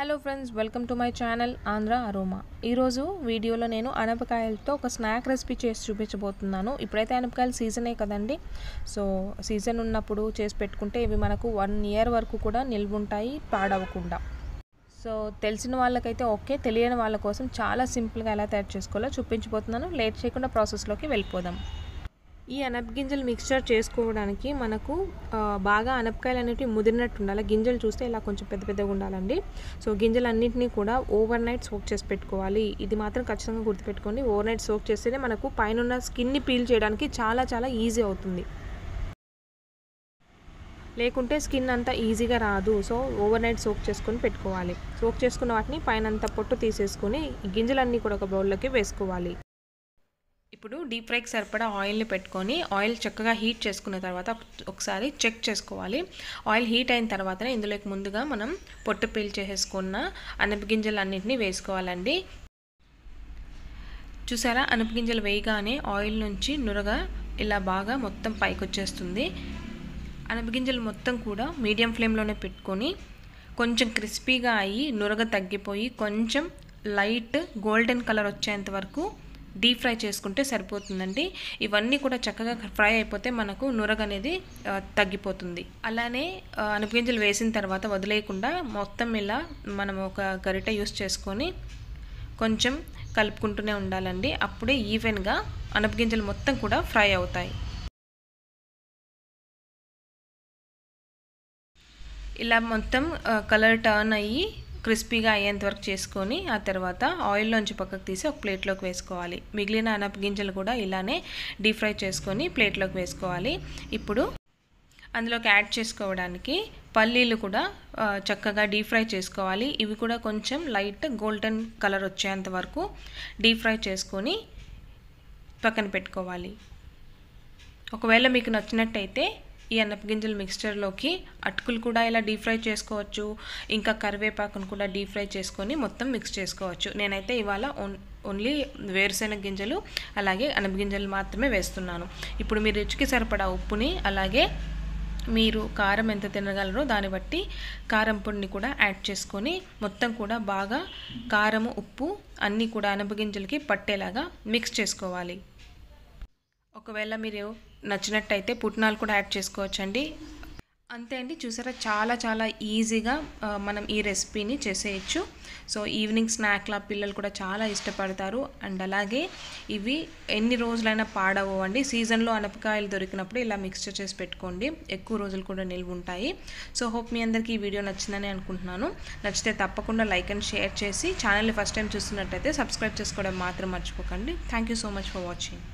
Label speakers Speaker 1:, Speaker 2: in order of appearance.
Speaker 1: Hello friends, welcome to my channel Andhra aroma. ఈరోజు వీడియోలో నేను అనపకాయలతో ఒక స్నాక్ రెసిపీ చేసి చూపించబోతున్నాను. ఇప్పుడైతే అనపకాయల సీజనే కదండి. సో సీజన్ ఉన్నప్పుడు చేసి పెట్టుకుంటే ఇవి మనకు 1 ఇయర్ వరకు కూడా నిల్వ ఉంటాయి, పాడవకుండా. సో తెలిసిన వాళ్ళకైతే ఓకే, తెలియని వాళ్ళ కోసం చాలా సింపుల్గా ఎలా తయారు చేసుకోవాలో చూపించబోతున్నాను. లేట్ చేయకుండా ప్రాసెస్లోకి వెళ్ళిపోదాం. ఈ అనపగింజలు మిక్స్చర్ చేసుకోవడానికి మనకు బాగా అనపకాయలు అనేవి ముదిరినట్టు ఉండాలి. గింజలు చూస్తే ఇలా కొంచెం పెద్ద పెద్దగా ఉండాలండి. సో గింజలన్నింటినీ కూడా ఓవర్ నైట్ సోక్ చేసి పెట్టుకోవాలి. ఇది మాత్రం ఖచ్చితంగా గుర్తుపెట్టుకోండి. ఓవర్ నైట్ సోక్ చేస్తేనే మనకు పైన స్కిన్ని పీల్ చేయడానికి చాలా చాలా ఈజీ అవుతుంది. లేకుంటే స్కిన్ అంతా ఈజీగా రాదు. సో ఓవర్ నైట్ సోక్ చేసుకొని పెట్టుకోవాలి. సోక్ చేసుకున్న వాటిని పైన అంతా పొట్టు తీసేసుకొని గింజలన్నీ కూడా ఒక బౌల్లోకి వేసుకోవాలి. ఇప్పుడు డీప్ ఫ్రైకి సరిపడా ఆయిల్ని పెట్టుకొని ఆయిల్ చక్కగా హీట్ చేసుకున్న తర్వాత ఒకసారి చెక్ చేసుకోవాలి. ఆయిల్ హీట్ అయిన తర్వాతనే ఇందులోకి ముందుగా మనం పొట్టు పీల్ చేసేసుకున్న అనపగింజలు అన్నింటినీ వేసుకోవాలండి. చూసారా, అనపగింజలు వేయగానే ఆయిల్ నుంచి నురగ ఇలా బాగా మొత్తం పైకి వచ్చేస్తుంది. అనపగింజలు మొత్తం కూడా మీడియం ఫ్లేమ్లోనే పెట్టుకొని కొంచెం క్రిస్పీగా అయ్యి నురగ తగ్గిపోయి కొంచెం లైట్ గోల్డెన్ కలర్ వచ్చేంత వరకు డీప్ ఫ్రై చేసుకుంటే సరిపోతుందండి. ఇవన్నీ కూడా చక్కగా ఫ్రై అయిపోతే మనకు నురగ అనేది తగ్గిపోతుంది. అలానే అనపగింజలు వేసిన తర్వాత వదిలేయకుండా మొత్తం ఇలా మనం ఒక గరిటె యూస్ చేసుకొని కొంచెం కలుపుకుంటూనే ఉండాలండి. అప్పుడే ఈవెన్గా అనపగింజలు మొత్తం కూడా ఫ్రై అవుతాయి. ఇలా మొత్తం కలర్ టర్న్ అయ్యి క్రిస్పీగా అయ్యేంత వరకు చేసుకొని ఆ తర్వాత ఆయిల్లోంచి పక్కకు తీసి ఒక ప్లేట్లోకి వేసుకోవాలి. మిగిలిన అనపగింజలు కూడా ఇలానే డీప్ ఫ్రై చేసుకొని ప్లేట్లోకి వేసుకోవాలి. ఇప్పుడు అందులోకి యాడ్ చేసుకోవడానికి పల్లీలు కూడా చక్కగా డీప్ ఫ్రై చేసుకోవాలి. ఇవి కూడా కొంచెం లైట్ గోల్డెన్ కలర్ వచ్చేంత వరకు డీప్ ఫ్రై చేసుకొని పక్కన పెట్టుకోవాలి. ఒకవేళ మీకు నచ్చినట్టయితే ఈ అనపగింజల మిక్స్చర్లోకి అటుకులు కూడా ఇలా డీప్ ఫ్రై చేసుకోవచ్చు. ఇంకా కరివేపాకును కూడా డీప్ ఫ్రై చేసుకొని మొత్తం మిక్స్ చేసుకోవచ్చు. నేనైతే ఇవాళ ఓన్లీ వేరుశెనగ గింజలు అలాగే అనపగింజలు మాత్రమే వేస్తున్నాను. ఇప్పుడు మీ రుచికి సరిపడా ఉప్పుని అలాగే మీరు కారం ఎంత తినగలరో దాన్ని బట్టి కారం పొడిని కూడా యాడ్ చేసుకొని మొత్తం కూడా బాగా కారము ఉప్పు అన్నీ కూడా అనపగింజలకి పట్టేలాగా మిక్స్ చేసుకోవాలి. ఒకవేళ మీరు నచ్చినట్టయితే పుట్నాలు కూడా యాడ్ చేసుకోవచ్చండి. అంతే అండి, చూసారా, చాలా చాలా ఈజీగా మనం ఈ రెసిపీని చేసేయచ్చు. సో ఈవినింగ్ స్నాక్లా పిల్లలు కూడా చాలా ఇష్టపడతారు. అండ్ అలాగే ఇవి ఎన్ని రోజులైనా పాడవండి. సీజన్లో అనపకాయలు దొరికినప్పుడు ఇలా మిక్స్చర్ చేసి పెట్టుకోండి, ఎక్కువ రోజులు కూడా నిల్వ ఉంటాయి. సో హోప్ మీ అందరికీ ఈ వీడియో నచ్చిందని అనుకుంటున్నాను. నచ్చితే తప్పకుండా లైక్ అండ్ షేర్ చేసి ఛానల్ని ఫస్ట్ టైం చూస్తున్నట్టయితే సబ్స్క్రైబ్ చేసుకోవడం మాత్రం మర్చిపోకండి. Thank you so much for watching.